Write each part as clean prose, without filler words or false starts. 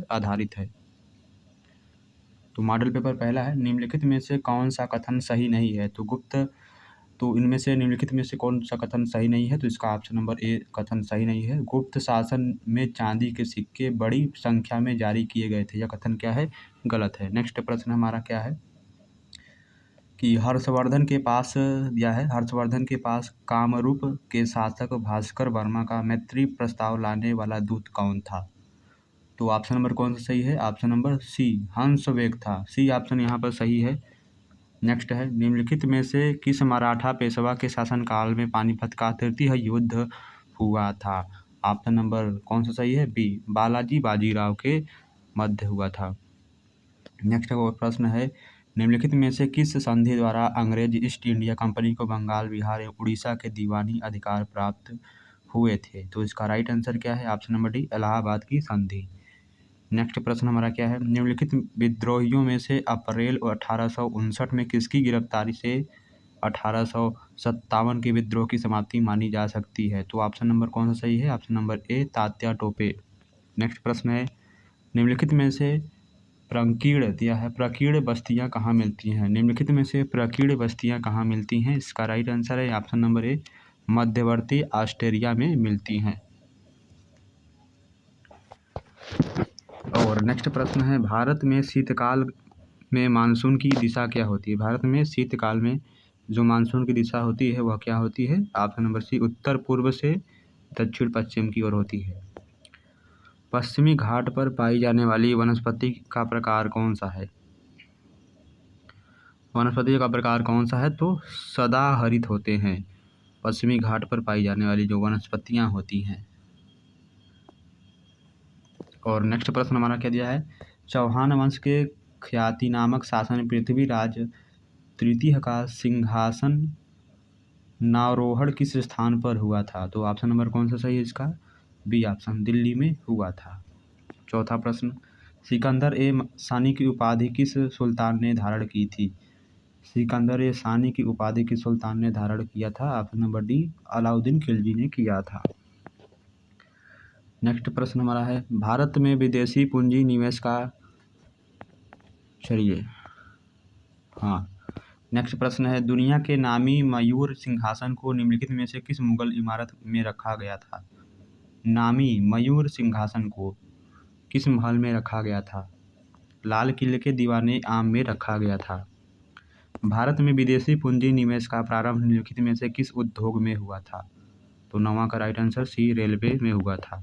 पर आधारित है। तो मॉडल पेपर पहला है, निम्नलिखित में से कौन सा कथन सही नहीं है। तो इनमें से निम्नलिखित में से कौन सा कथन सही नहीं है, तो इसका ऑप्शन नंबर ए कथन सही नहीं है। गुप्त शासन में चांदी के सिक्के बड़ी संख्या में जारी किए गए थे, यह कथन क्या है, गलत है। नेक्स्ट प्रश्न हमारा क्या है कि हर्षवर्धन के पास दिया है, हर्षवर्धन के पास कामरूप के शासक भास्कर वर्मा का मैत्री प्रस्ताव लाने वाला दूत कौन था। तो ऑप्शन नंबर कौन सा सही है, ऑप्शन नंबर सी हंसवेग था, सी ऑप्शन यहाँ पर सही है। नेक्स्ट है, निम्नलिखित में से किस मराठा पेशवा के शासनकाल में पानीपत का तृतीय युद्ध हुआ था। ऑप्शन नंबर कौन सा सही है, बी बालाजी बाजीराव के मध्य हुआ था। नेक्स्ट प्रश्न है, निम्नलिखित में से किस संधि द्वारा अंग्रेज ईस्ट इंडिया कंपनी को बंगाल, बिहार एवं उड़ीसा के दीवानी अधिकार प्राप्त हुए थे। तो इसका राइट आंसर क्या है, ऑप्शन नंबर डी इलाहाबाद की संधि। नेक्स्ट प्रश्न हमारा क्या है, निम्नलिखित विद्रोहियों में से अप्रैल 1859 में किसकी गिरफ्तारी से 1857 के विद्रोह की समाप्ति मानी जा सकती है। तो ऑप्शन नंबर कौन सा सही है, option number A Tatya Tope. Next प्रश्न है, निम्नलिखित में से प्रकीर्ण दिया है, प्रकीर्ण बस्तियां कहाँ मिलती हैं। निम्नलिखित में से प्रकीर्ण बस्तियां कहाँ मिलती हैं, इसका राइट आंसर है ऑप्शन नंबर ए मध्यवर्ती ऑस्ट्रेलिया में मिलती हैं। और नेक्स्ट प्रश्न है, भारत में शीतकाल में मानसून की दिशा क्या होती है। भारत में शीतकाल में जो मानसून की दिशा होती है वह क्या होती है, ऑप्शन नंबर सी उत्तर पूर्व से दक्षिण पश्चिम की ओर होती है। पश्चिमी घाट पर पाई जाने वाली वनस्पति का प्रकार कौन सा है। वनस्पति का प्रकार कौन सा है, तो सदाहरित होते हैं पश्चिमी घाट पर पाई जाने वाली जो वनस्पतियां होती हैं। और नेक्स्ट प्रश्न हमारा क्या दिया है, चौहान वंश के ख्याति नामक शासन पृथ्वीराज तृतीय का सिंहासन नारोहण किस स्थान पर हुआ था। तो ऑप्शन नंबर कौन सा सही है इसका, बी ऑप्शन दिल्ली में हुआ था। चौथा प्रश्न, सिकंदर ए सानी की उपाधि किस सुल्तान ने धारण की थी। सिकंदर ए सानी की उपाधि किस सुल्तान ने धारण किया था, option number D Alauddin Khilji ने किया था। नेक्स्ट प्रश्न हमारा है, भारत में विदेशी पूंजी निवेश का नेक्स्ट प्रश्न है, दुनिया के नामी मयूर सिंहासन को निम्नलिखित में से किस मुगल इमारत में रखा गया था। नामी मयूर सिंहासन को किस महल में रखा गया था। लाल किले के दीवाने आम में रखा गया था। भारत में विदेशी पूंजी निवेश का प्रारंभ निम्नलिखित में से किस उद्योग में हुआ था। तो नौवां का राइट आंसर सी रेलवे में हुआ था।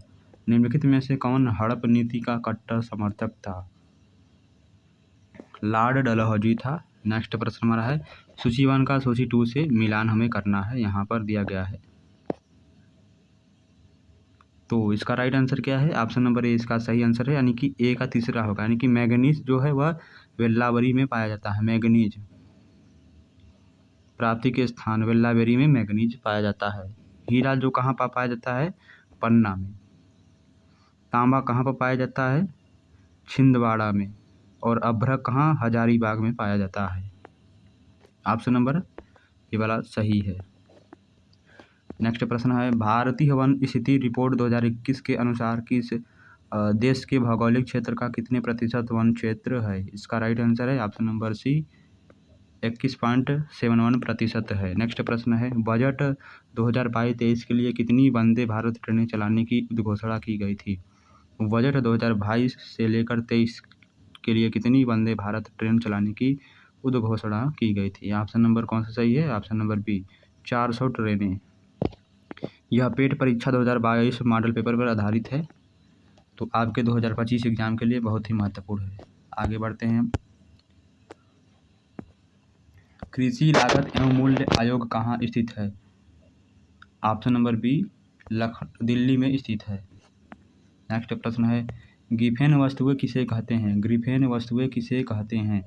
निम्नलिखित में से कौन हड़प नीति का कट्टर समर्थक था। लॉर्ड डलहौजी था। नेक्स्ट प्रश्न हमारा है, सूची 1 का सूची 2 से मिलान हमें करना है, यहाँ पर दिया गया है। तो इसका राइट आंसर क्या है, ऑप्शन नंबर ए इसका सही आंसर है, यानी कि ए का तीसरा होगा, यानी कि मैंगनीज जो है वह वेल्लावरी में पाया जाता है। मैंगनीज प्राप्ति के स्थान वेल्लावेरी में मैंगनीज पाया जाता है। हीरा जो कहाँ पर पाया जाता है, पन्ना में। तांबा कहाँ पर पाया जाता है, छिंदवाड़ा में। और अभ्रक कहाँ, हजारीबाग में पाया जाता है। ऑप्शन नंबर ये वाला सही है। नेक्स्ट प्रश्न है, भारतीय वन स्थिति रिपोर्ट 2021 के अनुसार किस देश के भौगोलिक क्षेत्र का कितने प्रतिशत वन क्षेत्र है। इसका राइट आंसर है ऑप्शन नंबर सी 21.71% है। नेक्स्ट प्रश्न है, बजट 2022-23 के लिए कितनी वंदे भारत ट्रेनें चलाने की उद्घोषणा की गई थी। बजट 2022 से लेकर 23 के लिए कितनी वंदे भारत ट्रेन चलाने की उद्घोषणा की गई थी। ऑप्शन नंबर कौन सा सही है, ऑप्शन नंबर बी 400 ट्रेनें। यह पेट परीक्षा 2022 मॉडल पेपर पर आधारित है, तो आपके 2025 एग्जाम के लिए बहुत ही महत्वपूर्ण है। आगे बढ़ते हैं, कृषि लागत एवं मूल्य आयोग कहाँ स्थित है। ऑप्शन नंबर बी दिल्ली में स्थित है। नेक्स्ट प्रश्न है, ग्रिफेन वस्तुएं किसे कहते हैं। ग्रिफेन वस्तुएं किसे कहते हैं।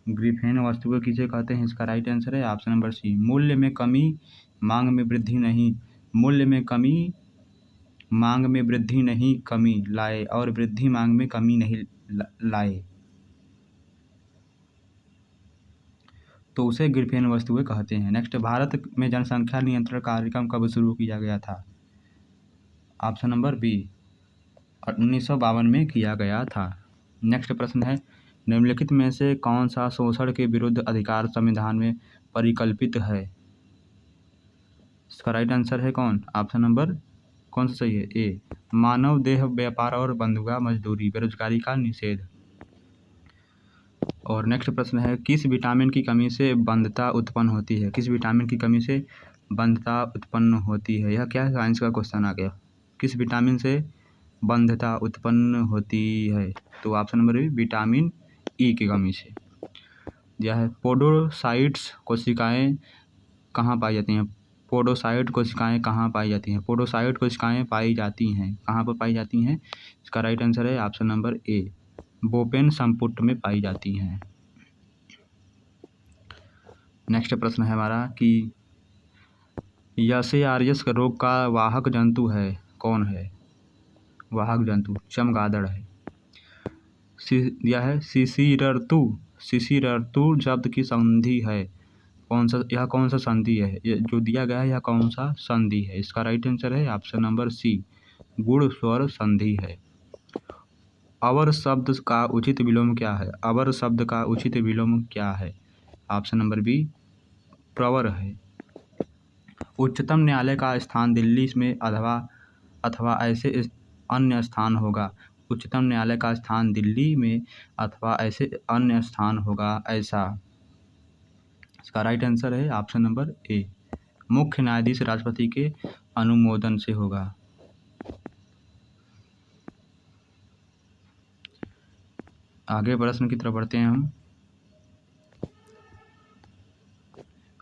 ग्रिफेन वस्तुएं किसे कहते हैं, इसका राइट आंसर है ऑप्शन नंबर सी मूल्य में कमी मांग में वृद्धि नहीं। मूल्य में कमी मांग में वृद्धि नहीं कमी लाए, और वृद्धि मांग में कमी नहीं लाए, तो उसे ग्रिफेन वस्तुएं कहते हैं। नेक्स्ट, भारत में जनसंख्या नियंत्रण कार्यक्रम कब शुरू किया गया था। ऑप्शन नंबर बी 1952 में किया गया था। नेक्स्ट प्रश्न है, निम्नलिखित में से कौन सा शोषण के विरुद्ध अधिकार संविधान में परिकल्पित है? इसका राइट आंसर है कौन? ऑप्शन नंबर कौन सा सही है? ए, मानव देह व्यापार और बंधुआ मजदूरी, बेरोजगारी का निषेध। और नेक्स्ट प्रश्न है, किस विटामिन की कमी से बंधता उत्पन्न होती है? किस विटामिन की कमी से बंधता उत्पन्न होती है? यह क्या है? साइंस का क्वेश्चन आ गया। किस विटामिन से बंधता उत्पन्न होती है? तो option number B, vitamin E की कमी से। यह है, पोडोसाइट्स कोशिकाएं कहाँ पाई जाती हैं? पोडोसाइट कोशिकाएं कहाँ पाई जाती हैं? पोडोसाइट कोशिकाएं पाई जाती हैं, कहाँ पर पाई जाती हैं? इसका राइट आंसर है ऑप्शन नंबर ए, बोपेन संपुट में पाई जाती हैं। नेक्स्ट प्रश्न है हमारा कि यसेआर्यस रोग का वाहक जंतु है, कौन है? वाहक जंतु चमगादड़ है। यह है, शिशिरर्तु शब्द की संधि है, कौन सा? यह कौन सा संधि है? ये जो दिया गया है यह कौन सा संधि है? इसका राइट आंसर है ऑप्शन नंबर सी, गुण स्वर संधि है। अवर शब्द का उचित विलोम क्या है? अवर शब्द का उचित विलोम क्या है? ऑप्शन नंबर बी, प्रवर है। उच्चतम न्यायालय का स्थान दिल्ली में अथवा ऐसे अन्य स्थान होगा। उच्चतम न्यायालय का स्थान दिल्ली में अथवा ऐसे अन्य स्थान होगा, ऐसा। इसका राइट आंसर है ऑप्शन नंबर ए, मुख्य न्यायाधीश राष्ट्रपति के अनुमोदन से होगा। आगे प्रश्न की तरफ बढ़ते हैं हम।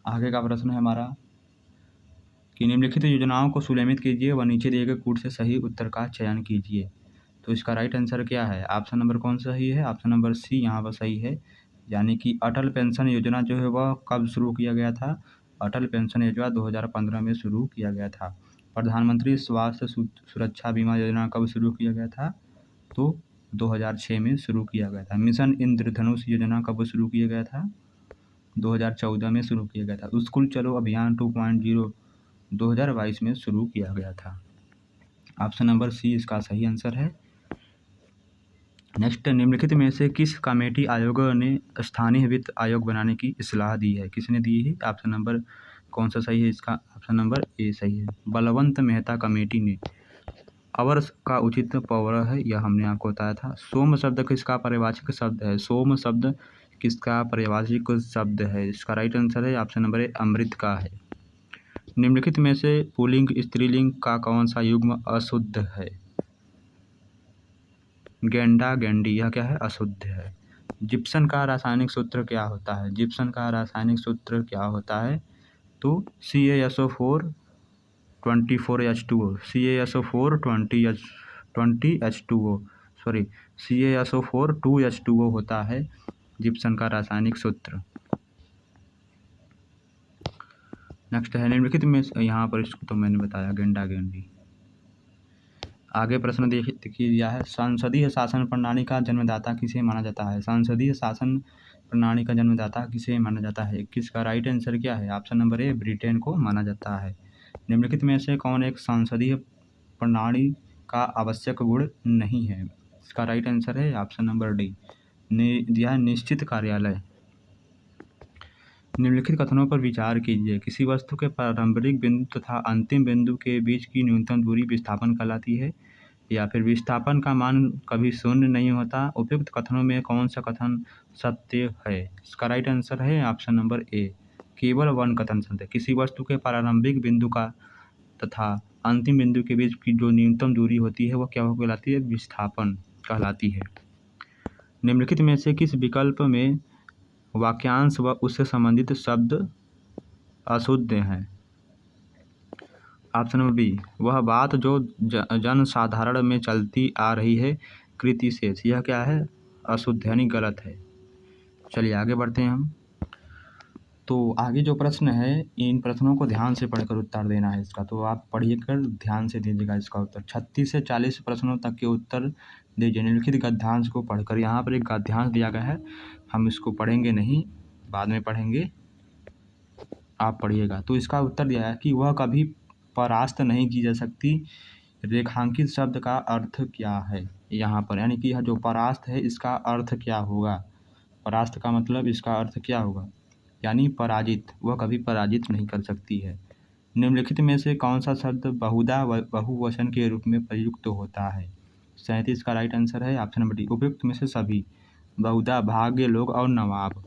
आगे का प्रश्न है हमारा कि निम्नलिखित योजनाओं को सुनिश्चित कीजिए व नीचे दिए गए कूट से सही उत्तर का चयन कीजिए। तो इसका राइट आंसर क्या है? ऑप्शन नंबर कौन सा सही है? ऑप्शन नंबर सी यहाँ पर सही है, यानी कि अटल पेंशन योजना जो है वह कब शुरू किया गया था? अटल पेंशन योजना 2015 में शुरू किया गया था। प्रधानमंत्री स्वास्थ्य सुरक्षा बीमा योजना कब शुरू किया गया था? तो 2006 में शुरू किया गया था। मिशन इंद्रधनुष योजना कब शुरू किया गया था? 2014 में शुरू किया गया था। स्कूल चलो अभियान 2.0 2022 में शुरू किया गया था। ऑप्शन नंबर सी इसका सही आंसर है। नेक्स्ट, निम्नलिखित में से किस कमेटी आयोग ने स्थानीय वित्त आयोग बनाने की सलाह दी है? किसने दी है? ऑप्शन नंबर कौन सा सही है? इसका ऑप्शन नंबर ए सही है, बलवंत मेहता कमेटी ने। अवर का उचित पवर है, यह हमने आपको बताया था। सोम शब्द किसका पारिभाषिक शब्द है? सोम शब्द किसका पारिभाषिक शब्द है? इसका राइट आंसर है ऑप्शन नंबर ए, अमृत का है। निम्नलिखित में से पुल्लिंग स्त्रीलिंग का कौन सा युग्म अशुद्ध है? गेंडा गेंडी, यह क्या है? अशुद्ध है। जिप्सन का रासायनिक सूत्र क्या होता है? जिप्सन का रासायनिक सूत्र क्या होता है? तो CaSO4 24H2O, CaSO4 20H2O, sorry CaSO4 2H2O होता है जिप्सन का रासायनिक सूत्र। नेक्स्ट है, निम्नलिखित में यहाँ पर इसको तो मैंने बताया, गेंडा गेंडी। आगे प्रश्न देखिए दिया है, संसदीय शासन प्रणाली का जन्मदाता किसे माना जाता है? संसदीय शासन प्रणाली का जन्मदाता किसे माना जाता है? किसका राइट आंसर क्या है? ऑप्शन नंबर ए, ब्रिटेन को माना जाता है। निम्नलिखित में से कौन एक संसदीय प्रणाली का आवश्यक गुण नहीं है? इसका राइट आंसर है ऑप्शन नंबर डी, यह निश्चित कार्यालय। निम्नलिखित कथनों पर विचार कीजिए। किसी वस्तु के प्रारंभिक बिंदु तथा अंतिम बिंदु के बीच की न्यूनतम दूरी विस्थापन कहलाती है, या फिर विस्थापन का मान कभी शून्य नहीं होता। उपयुक्त कथनों में कौन सा कथन सत्य है? इसका राइट आंसर है ऑप्शन नंबर ए, केवल वन कथन सत्य है। किसी वस्तु के प्रारंभिक बिंदु का तथा अंतिम बिंदु के बीच की जो न्यूनतम दूरी होती है वह क्या कहलाती है? विस्थापन कहलाती है। निम्नलिखित में से किस विकल्प में वाक्यांश व उससे संबंधित शब्द अशुद्ध हैं? ऑप्शन नंबर बी, वह बात जो जनसाधारण में चलती आ रही है, कृति शेष, यह क्या है? अशुद्ध, यानी गलत है। चलिए आगे बढ़ते हैं हम। तो आगे जो प्रश्न है, इन प्रश्नों को ध्यान से पढ़कर उत्तर देना है इसका, तो आप पढ़िए कर ध्यान से दीजिएगा इसका उत्तर। 36 से 40 प्रश्नों तक के उत्तर दीजिए निम्नलिखित गद्यांश को पढ़कर। यहाँ पर एक गद्यांश दिया गया है, हम इसको पढ़ेंगे नहीं, बाद में पढ़ेंगे, आप पढ़िएगा। तो इसका उत्तर दिया है कि वह कभी परास्त नहीं की जा सकती, रेखांकित शब्द का अर्थ क्या है यहाँ पर, यानी कि यह जो परास्त है इसका अर्थ क्या होगा। परास्त का मतलब इसका अर्थ क्या होगा, यानी पराजित, वह कभी पराजित नहीं कर सकती है। निम्नलिखित में से कौन सा शब्द बहुधा बहुवचन के रूप में प्रयुक्त होता है। 37 का राइट आंसर है ऑप्शन नंबर डी, उपयुक्त में से सभी। बहुधा भाग्य, लोग और नवाब।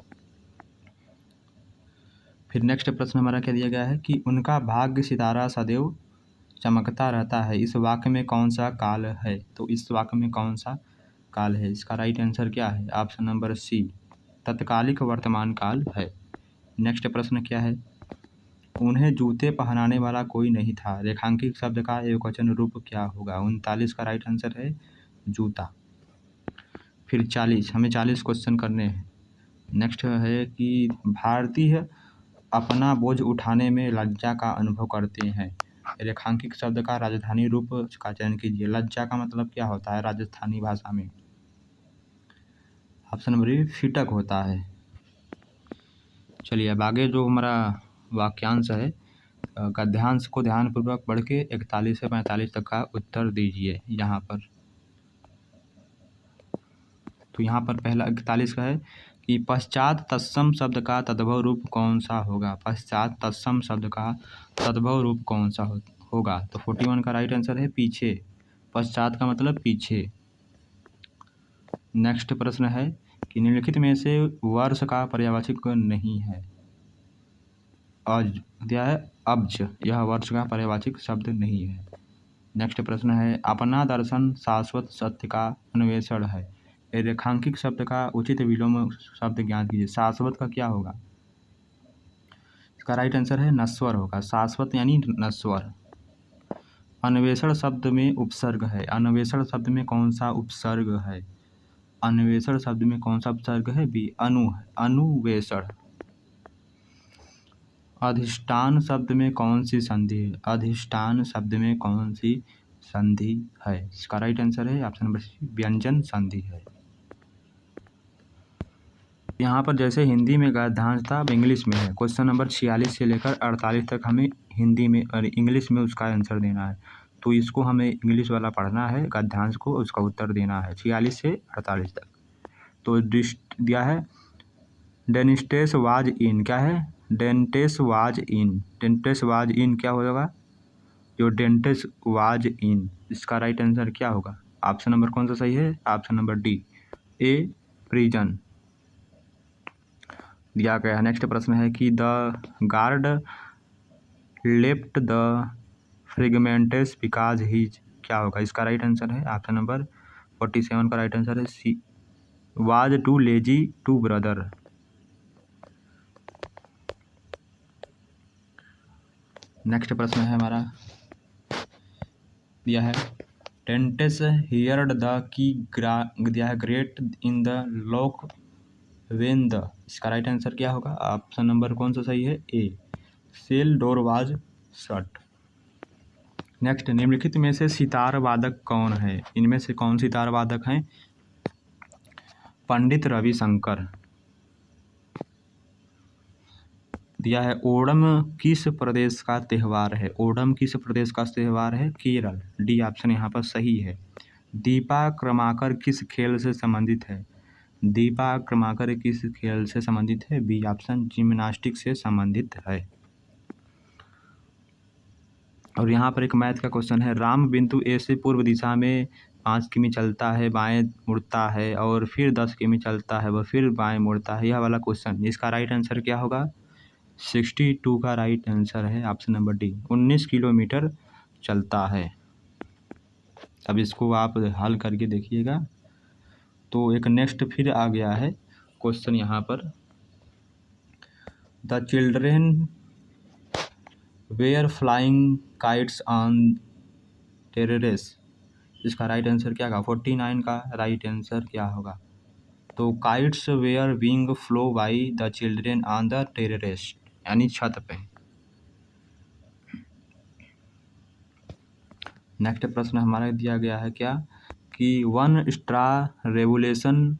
फिर नेक्स्ट प्रश्न हमारा क्या दिया गया है कि उनका भाग्य सितारा सदैव चमकता रहता है, इस वाक्य में कौन सा काल है। तो इस वाक्य में कौन सा काल है, इसका राइट आंसर क्या है, ऑप्शन नंबर सी, तत्कालिक वर्तमान काल है। नेक्स्ट प्रश्न क्या है, उन्हें जूते पहनाने वाला कोई नहीं था, रेखांकित शब्द का एकवचन रूप क्या होगा। 39 का राइट आंसर है जूता। फिर 40, हमें 40 क्वेश्चन करने हैं। नेक्स्ट है कि भारतीय अपना बोझ उठाने में लज्जा का अनुभव करते हैं, रेखांकित शब्द का राजधानी रूप का चयन कीजिए। लज्जा का मतलब क्या होता है राजस्थानी भाषा में, ऑप्शन नंबर ए फिटक होता है। चलिए अब आगे जो हमारा वाक्यांश है, गद्यांश को ध्यानपूर्वक पढ़ के 41 से 45 तक का उत्तर दीजिए यहाँ पर। तो यहाँ पर पहला 41 का है कि पश्चात तत्सम शब्द का तद्भव रूप कौन सा होगा। पश्चात तत्सम शब्द का तद्भव रूप कौन सा होगा। तो 41 का राइट आंसर है पीछे। पश्चात का मतलब पीछे। नेक्स्ट प्रश्न है कि निम्नलिखित में से वर्ष का पर्यायवाची नहीं है। दिया है अब्ज, यह वर्ष का पर्यायवाची शब्द नहीं है। नेक्स्ट प्रश्न है अपना दर्शन शाश्वत सत्य का अन्वेषण है, रेखांकित शब्द का उचित विलोम शब्द ज्ञात कीजिए। शाश्वत का क्या होगा, इसका राइट आंसर है नश्वर होगा। शाश्वत यानी नश्वर। अन्वेषण शब्द में उपसर्ग है, अन्वेषण शब्द में कौन सा उपसर्ग है। अन्वेषण शब्द में कौन सा उपसर्ग है, बी अनु है, अनुवेषण। अधिष्ठान शब्द में कौन सी संधि है, अधिष्ठान शब्द में कौन सी संधि है। इसका राइट आंसर है ऑप्शन नंबर सी, व्यंजन संधि है। यहाँ पर जैसे हिंदी में गद्यांश था, अब इंग्लिश में है। क्वेश्चन नंबर 46 से लेकर 48 तक हमें हिंदी में और इंग्लिश में उसका आंसर देना है। तो इसको हमें इंग्लिश वाला पढ़ना है, गद्यांश को उसका उत्तर देना है 46 से 48 तक। तो दिया है डेंटिस्ट वाज इन, क्या है dentist was in, dentist was in क्या होगा, जो डेंटिस्ट वाज इन, इसका राइट आंसर क्या होगा। ऑप्शन नंबर कौन सा सही है, option number D, a prison दिया गया है। नेक्स्ट प्रश्न है कि the guard left the fragments because he's, क्या होगा, इसका राइट आंसर है ऑप्शन नंबर 47 का राइट आंसर है C, was too lazy to brother. Next प्रश्न है हमारा, दिया है टेंटेस हियर्ड द की दिया है grate in the lock when the, इसका राइट आंसर क्या होगा, ऑप्शन नंबर कौन सा सही है, a cell door was shut. Next निम्नलिखित में से सितार वादक कौन है, इनमें से कौन सितार वादक हैं, पंडित रविशंकर। दिया है ओणम किस प्रदेश का त्यौहार है, ओणम किस प्रदेश का त्यौहार है, केरल, डी ऑप्शन यहाँ पर सही है। दीपा क्रमाकर किस खेल से संबंधित है, दीपा क्रमाकर किस खेल से संबंधित है, बी ऑप्शन जिम्नास्टिक से संबंधित है। और यहाँ पर एक मैथ का क्वेश्चन है, राम बिंदु ए से पूर्व दिशा में 5 किमी चलता है, बाएं मुड़ता है और फिर 10 किमी चलता है, वह फिर बाएं मुड़ता है, यह वाला क्वेश्चन, इसका राइट आंसर क्या होगा, 62 का राइट आंसर है ऑप्शन नंबर डी, 19 किलोमीटर चलता है। अब इसको आप हल करके देखिएगा। तो एक नेक्स्ट फिर आ गया है क्वेश्चन यहाँ पर, the children were flying kites on terrace, इसका राइट आंसर क्या होगा, 49 का राइट आंसर क्या होगा। तो kites were being flow by the children on the terrace, यानी छत पे। नेक्स्ट प्रश्न हमारा दिया गया है क्या कि वन स्ट्रा रेवोल्यूशन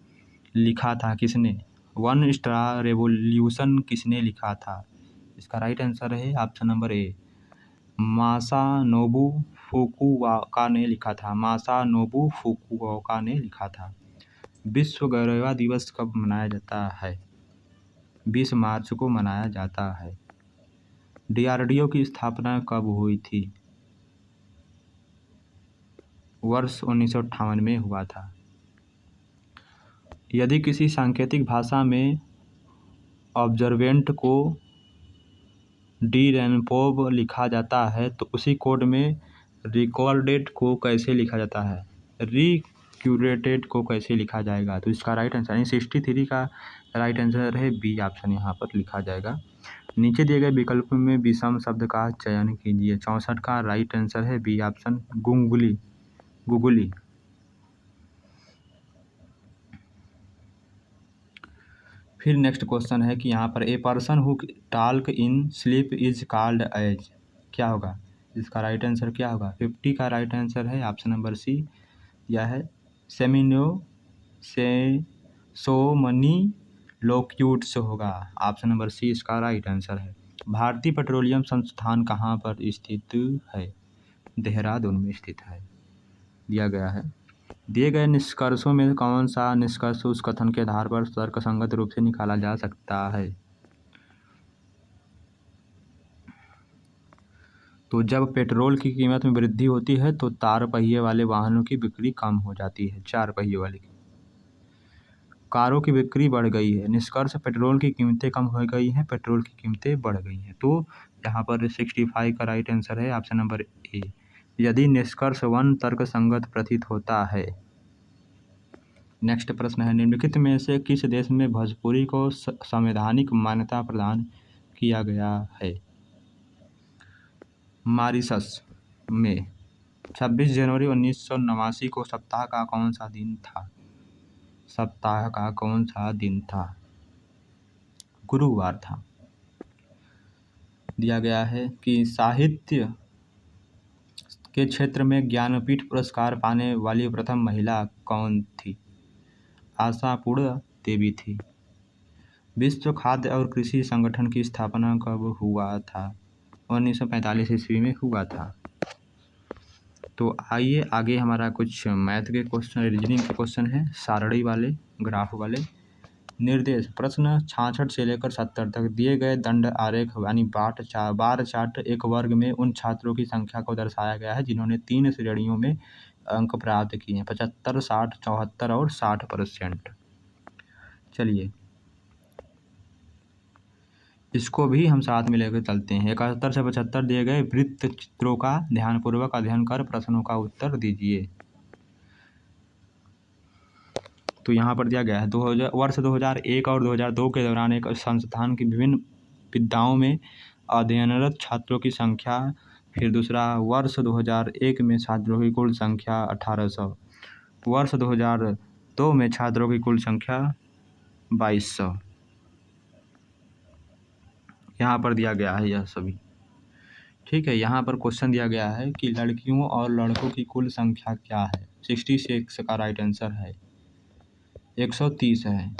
लिखा था किसने, वन स्ट्रा रेवोल्यूशन किसने लिखा था, इसका राइट आंसर है ऑप्शन नंबर ए मासानोबु फुकुओका ने लिखा था। मासानोबु फुकुओका ने लिखा था। विश्व गौरैया दिवस कब मनाया जाता है? 20 मार्च को मनाया जाता है। DRDO की स्थापना कब हुई थी? वर्ष 1958 में हुआ था। यदि किसी सांकेतिक भाषा में ऑब्जर्वेंट को डीरेनपोव लिखा जाता है तो उसी कोड में रिकॉर्डेड को कैसे लिखा जाता है? रिक्यूरेटेड को कैसे लिखा जाएगा? तो इसका राइट आंसर 63 का राइट आंसर है बी ऑप्शन यहाँ पर लिखा जाएगा। नीचे दिए गए विकल्प में विषम शब्द का चयन कीजिए। 64 का राइट आंसर है बी ऑप्शन गुगली। फिर नेक्स्ट क्वेश्चन है कि यहाँ पर a person who talk in sleep is called as, क्या होगा? इसका राइट आंसर क्या होगा? 50 का राइट आंसर है ऑप्शन नंबर सी, यह है सोमनी लोक्यूट्स होगा। ऑप्शन नंबर सी इसका राइट आंसर है। भारतीय पेट्रोलियम संस्थान कहाँ पर स्थित है? देहरादून में स्थित है। दिया गया है दिए गए निष्कर्षों में कौन सा निष्कर्ष उस कथन के आधार पर तर्कसंगत रूप से निकाला जा सकता है? तो जब पेट्रोल की कीमत में वृद्धि होती है तो 4 पहिए वाले वाहनों की बिक्री कम हो जाती है। 4 पहिए वाले की कारों की बिक्री बढ़ गई है। निष्कर्ष पेट्रोल की कीमतें कम हो गई हैं, पेट्रोल की कीमतें बढ़ गई हैं। तो यहाँ पर 65 का राइट आंसर है ऑप्शन नंबर ए। यदि निष्कर्ष 1 तर्कसंगत प्रतीत होता है। नेक्स्ट प्रश्न है निम्नलिखित में से किस देश में भोजपुरी को संवैधानिक मान्यता प्रदान किया गया है? मॉरिशस में। 26 जनवरी 1989 को सप्ताह का कौन सा दिन था? सप्ताह का कौन सा दिन था? गुरुवार था। दिया गया है कि साहित्य के क्षेत्र में ज्ञानपीठ पुरस्कार पाने वाली प्रथम महिला कौन थी? आशापूर्ण देवी थी। विश्व खाद्य और कृषि संगठन की स्थापना कब हुआ था? 1945 ईस्वी में हुआ था। तो आइए आगे हमारा कुछ मैथ के क्वेश्चन, रीजनिंग के क्वेश्चन है, सारणी वाले, ग्राफ वाले। निर्देश प्रश्न 66 से लेकर 70 तक दिए गए दंड आरेख यानी बार चार्ट एक वर्ग में उन छात्रों की संख्या को दर्शाया गया है जिन्होंने 3 श्रेणियों में अंक प्राप्त किए हैं, 75, 60, 74 और 60%। चलिए इसको भी हम साथ में लेकर चलते हैं। 71 से 75 दिए गए वृत्त चित्रों का ध्यानपूर्वक अध्ययन कर प्रश्नों का उत्तर दीजिए। तो यहाँ पर दिया गया है वर्ष 2001 और 2002 के दौरान एक संस्थान की विभिन्न विद्याओं में अध्ययनरत छात्रों की संख्या। फिर दूसरा वर्ष 2001 में छात्रों की कुल संख्या 1800। वर्ष 2002 में छात्रों की कुल संख्या 2200। यहाँ पर दिया गया है यह सभी, ठीक है। यहाँ पर क्वेश्चन दिया गया है कि लड़कियों और लड़कों की कुल संख्या क्या है? 66 का राइट आंसर है। 130 है।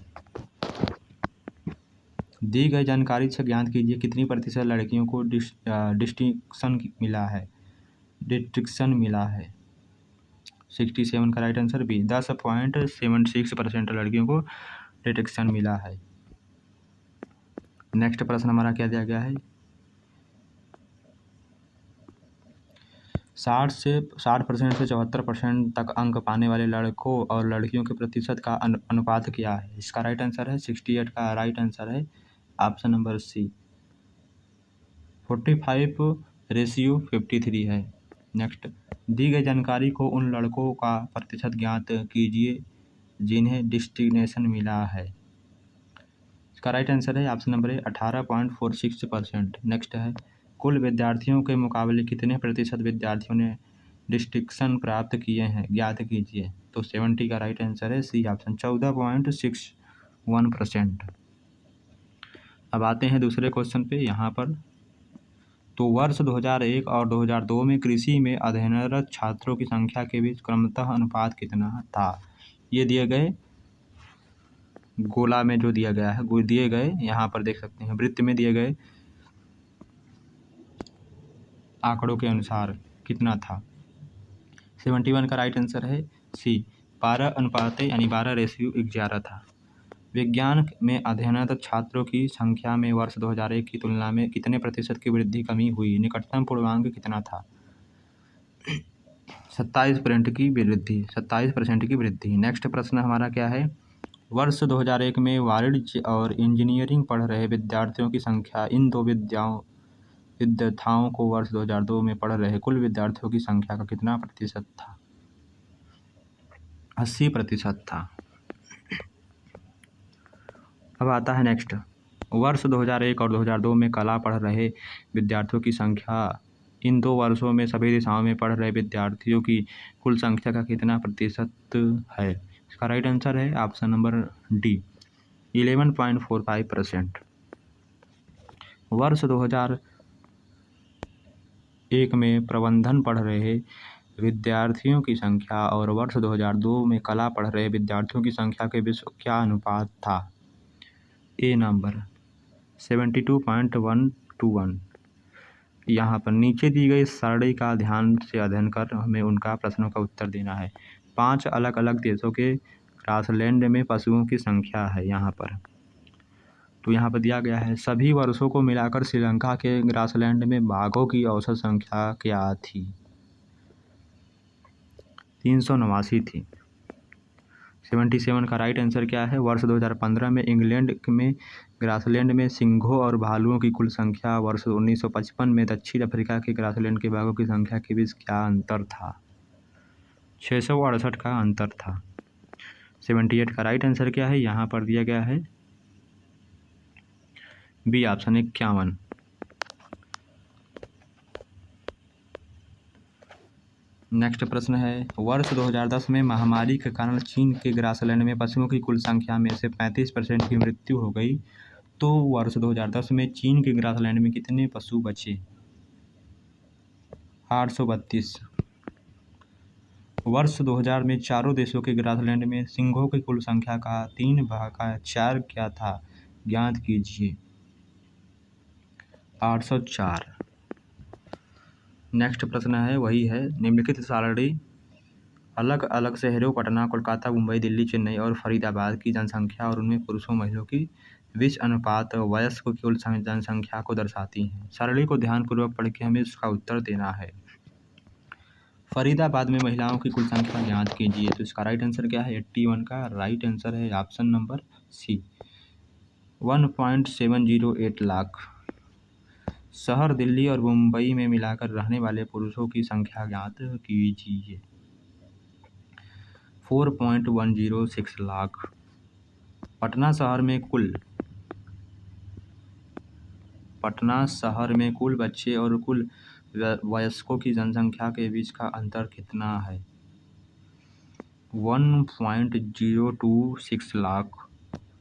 दी गई जानकारी से ज्ञात कीजिए कितनी प्रतिशत लड़कियों को डिस्टिंक्शन मिला है। 67 का राइट आंसर बी। 10.76% लड़कियों को डिस्टिंक्शन मिला है। नेक्स्ट प्रश्न हमारा क्या दिया गया है? 60% से 74% तक अंक पाने वाले लड़कों और लड़कियों के प्रतिशत का अनुपात क्या है? इसका राइट आंसर है 68 का राइट आंसर है ऑप्शन नंबर सी। 45:53 है। नेक्स्ट दी गई जानकारी को उन लड़कों का प्रतिशत ज्ञात कीजिए जिन्हें डिस्टिंक्शन मिला है। इसका राइट आंसर है ऑप्शन नंबर ए 18.46%। नेक्स्ट है कुल विद्यार्थियों के मुकाबले कितने प्रतिशत विद्यार्थियों ने डिस्टिंक्शन प्राप्त किए हैं, ज्ञात कीजिए। तो 70 का राइट आंसर है सी ऑप्शन 14.61%। अब आते हैं दूसरे क्वेश्चन पे। यहाँ पर तो वर्ष 2001 और 2002 में कृषि में अध्ययनरत छात्रों की संख्या के बीच क्रमतः अनुपात कितना था? ये दिए गए गोला में जो दिया गया है, दिए गए यहाँ पर देख सकते हैं वृत्त में दिए गए आंकड़ों के अनुसार कितना था। 71 का राइट आंसर है सी, 12 यानी 12:11 था। विज्ञान में अध्ययनरत छात्रों की संख्या में वर्ष 2001 की तुलना में कितने प्रतिशत की वृद्धि कमी हुई? निकटतम पूर्वांक कितना था? 27% की वृद्धि, 27% की वृद्धि। नेक्स्ट प्रश्न हमारा क्या है? वर्ष 2001 में वाणिज्य और इंजीनियरिंग पढ़ रहे विद्यार्थियों की संख्या इन दो विद्यार्थाओं को वर्ष 2002 में पढ़ रहे कुल विद्यार्थियों की संख्या का कितना प्रतिशत था? 80% था। अब आता है नेक्स्ट, वर्ष 2001 और 2002 में कला पढ़ रहे विद्यार्थियों की संख्या इन 2 वर्षों में सभी दिशाओं में पढ़ रहे विद्यार्थियों की कुल संख्या का कितना प्रतिशत है? इसका राइट आंसर है ऑप्शन नंबर डी, 11.45%। वर्ष 2001 में प्रबंधन पढ़ रहे विद्यार्थियों की संख्या और वर्ष 2002 में कला पढ़ रहे विद्यार्थियों की संख्या के बीच क्या अनुपात था? ए नंबर 72.1:1। यहाँ पर नीचे दी गई सारणी का ध्यान से अध्ययन कर हमें उनका प्रश्नों का उत्तर देना है। 5 अलग अलग देशों के ग्रासलैंड में पशुओं की संख्या है यहाँ पर। तो यहाँ पर दिया गया है सभी वर्षों को मिलाकर श्रीलंका के ग्रासलैंड में बाघों की औसत संख्या क्या थी? 389 थी। 77 का राइट आंसर क्या है? वर्ष 2015 में इंग्लैंड में ग्रासलैंड में सिंघों और भालुओं की कुल संख्या वर्ष 1955 में दक्षिण अफ्रीका के ग्रासलैंड के बाघों की संख्या के बीच क्या अंतर था? 668 का अंतर था। 78 का राइट आंसर क्या है? यहाँ पर दिया गया है बी ऑप्शन 51। नेक्स्ट प्रश्न है, वर्ष 2010 में महामारी के कारण चीन के ग्रासलैंड में पशुओं की कुल संख्या में से 35% की मृत्यु हो गई, तो वर्ष 2010 में चीन के ग्रासलैंड में कितने पशु बचे? 832। वर्ष 2000 में चारों देशों के ग्रासलैंड में सिंघों की कुल संख्या का 3/4 क्या था? ज्ञात कीजिए। 804। नेक्स्ट प्रश्न है वही है, निम्नलिखित सारणी अलग अलग शहरों पटना, कोलकाता, मुंबई, दिल्ली, चेन्नई और फरीदाबाद की जनसंख्या और उनमें पुरुषों महिलाओं की बीच अनुपात वयस्क की कुल जनसंख्या को दर्शाती हैं। सारणी को ध्यानपूर्वक पढ़ के हमें उसका उत्तर देना है। फरीदाबाद में महिलाओं की कुल संख्या ज्ञात कीजिए। तो इसका राइट आंसर क्या है? 81 का राइट आंसर है ऑप्शन नंबर सी, 1.708 लाख। शहर दिल्ली और मुंबई में मिलाकर रहने वाले पुरुषों की संख्या ज्ञात कीजिए। 4.106 लाख। पटना शहर में कुल बच्चे और कुल वयस्कों की जनसंख्या के बीच का अंतर कितना है? 1.026 लाख।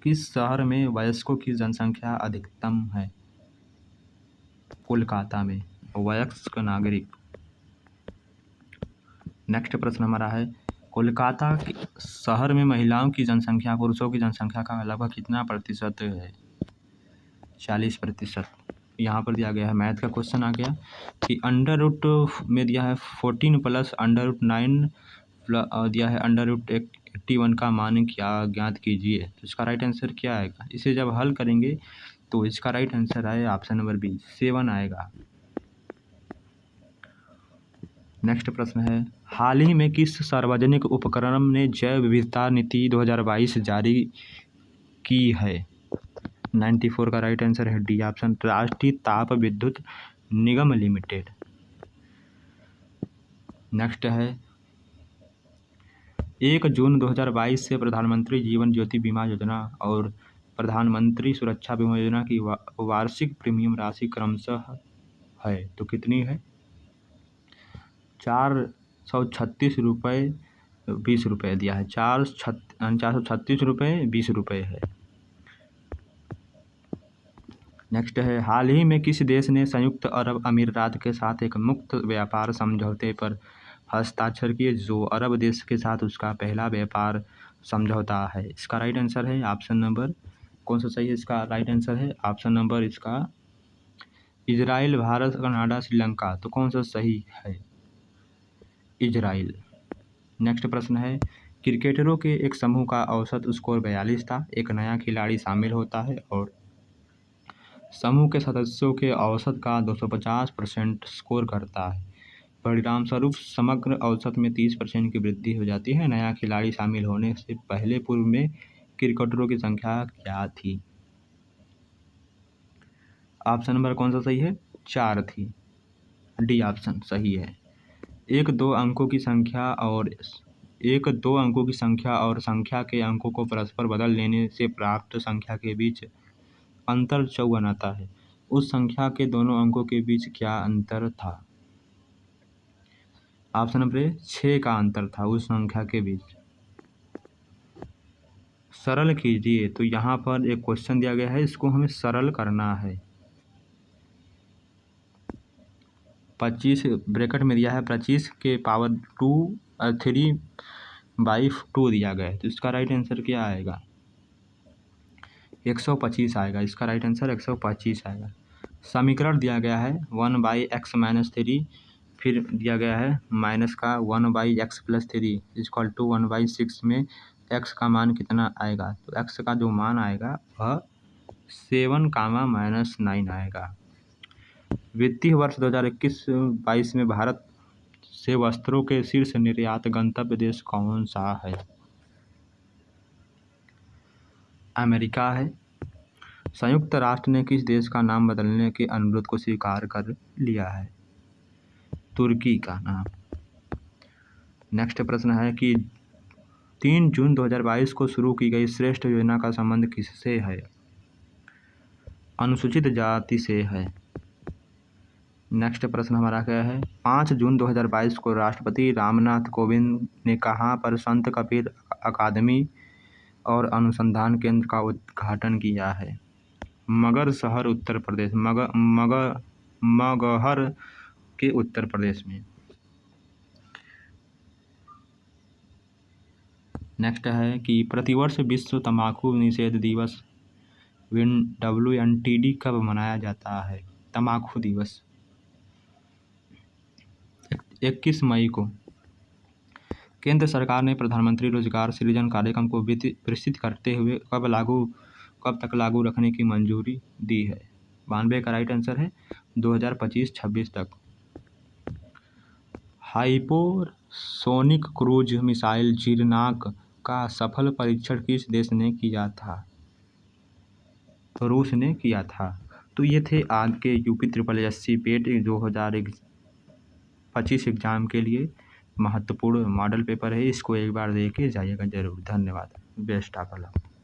किस शहर में वयस्कों की जनसंख्या अधिकतम है? कोलकाता में। वयस्क नागरिक। नेक्स्ट प्रश्न हमारा है, कोलकाता शहर में महिलाओं की जनसंख्या पुरुषों की जनसंख्या का लगभग कितना प्रतिशत है? 40%। यहाँ पर दिया गया है मैथ का क्वेश्चन आ गया कि अंडर रूट में दिया है 14 प्लस अंडर रूट 9 दिया है अंडर रूट 81 का मान क्या ज्ञात कीजिए। तो इसका राइट आंसर क्या आएगा? इसे जब हल करेंगे तो इसका राइट आंसर आए ऑप्शन नंबर बी, 7 आएगा। नेक्स्ट प्रश्न है, हाल ही में किस सार्वजनिक उपक्रम ने जैव विविधता नीति 2022 जारी की है? 94 का राइट आंसर है डी ऑप्शन, राष्ट्रीय ताप विद्युत निगम लिमिटेड। नेक्स्ट है, 1 जून 2022 से प्रधानमंत्री जीवन ज्योति बीमा योजना और प्रधानमंत्री सुरक्षा बीमा योजना की वार्षिक प्रीमियम राशि क्रमशः है तो कितनी है? 436 रुपये 20 रुपये दिया है। 436 रुपये 20 रुपये है। नेक्स्ट है, हाल ही में किस देश ने संयुक्त अरब अमीरात के साथ एक मुक्त व्यापार समझौते पर हस्ताक्षर किए जो अरब देश के साथ उसका पहला व्यापार समझौता है? इसका राइट आंसर है ऑप्शन नंबर, कौन सा सही है? इसका राइट आंसर है ऑप्शन नंबर इसका इजराइल, भारत, कनाडा, श्रीलंका। तो कौन सा सही है? इजराइल। नेक्स्ट प्रश्न है, क्रिकेटरों के एक समूह का औसत स्कोर 42 था। एक नया खिलाड़ी शामिल होता है और समूह के सदस्यों के औसत का 250% स्कोर करता है। परिणामस्वरूप समग्र औसत में 30% की वृद्धि हो जाती है। नया खिलाड़ी शामिल होने से पहले पूर्व में क्रिकेटरों की संख्या क्या थी? ऑप्शन नंबर कौन सा सही है? 4 थी। डी ऑप्शन सही है। एक दो अंकों की संख्या और संख्या के अंकों को परस्पर बदल लेने से प्राप्त संख्या के बीच अंतर 54 आता है। उस संख्या के दोनों अंकों के बीच क्या अंतर था? ऑप्शन नंबर ए 6 का अंतर था उस संख्या के बीच। सरल कीजिए, तो यहाँ पर एक क्वेश्चन दिया गया है, इसको हमें सरल करना है। 25 ब्रैकेट में दिया है 25 के पावर 3/2 दिया गया है, तो इसका राइट आंसर क्या आएगा? 125 आएगा। इसका राइट आंसर 125 आएगा। समीकरण दिया गया है 1/x-3, फिर दिया गया है माइनस का 1/x+3 इक्वल टू 1/6 में x का मान कितना आएगा? तो x का जो मान आएगा वह 7, -9 आएगा। वित्तीय वर्ष 2021-22 में भारत से वस्त्रों के शीर्ष निर्यात गंतव्य देश कौन सा है? अमेरिका है। संयुक्त राष्ट्र ने किस देश का नाम बदलने के अनुरोध को स्वीकार कर लिया है? तुर्की का नाम। नेक्स्ट प्रश्न है कि 3 जून 2022 को शुरू की गई श्रेष्ठ योजना का संबंध किससे है? अनुसूचित जाति से है। नेक्स्ट प्रश्न हमारा क्या है? 5 जून 2022 को राष्ट्रपति रामनाथ कोविंद ने कहाँ पर संत कबीर अकादमी और अनुसंधान केंद्र का उद्घाटन किया है? मगहर उत्तर प्रदेश, मगहर के उत्तर प्रदेश में। नेक्स्ट है कि प्रतिवर्ष विश्व तंबाकू निषेध दिवस WNTD कब मनाया जाता है? तंबाकू दिवस 21 मई को। केंद्र सरकार ने प्रधानमंत्री रोजगार सृजन कार्यक्रम को विस्तृत करते हुए कब तक लागू रखने की मंजूरी दी है? 92 का राइट आंसर है 2025-26 तक। हाइपोसोनिक क्रूज मिसाइल जीरनाक का सफल परीक्षण किस देश ने किया था? तो रूस ने किया था। तो ये थे आज के UP SSC पेट 2025 एग्ज़ाम के लिए महत्वपूर्ण मॉडल पेपर है। इसको एक बार देके जाइएगा ज़रूर। धन्यवाद। Best of luck.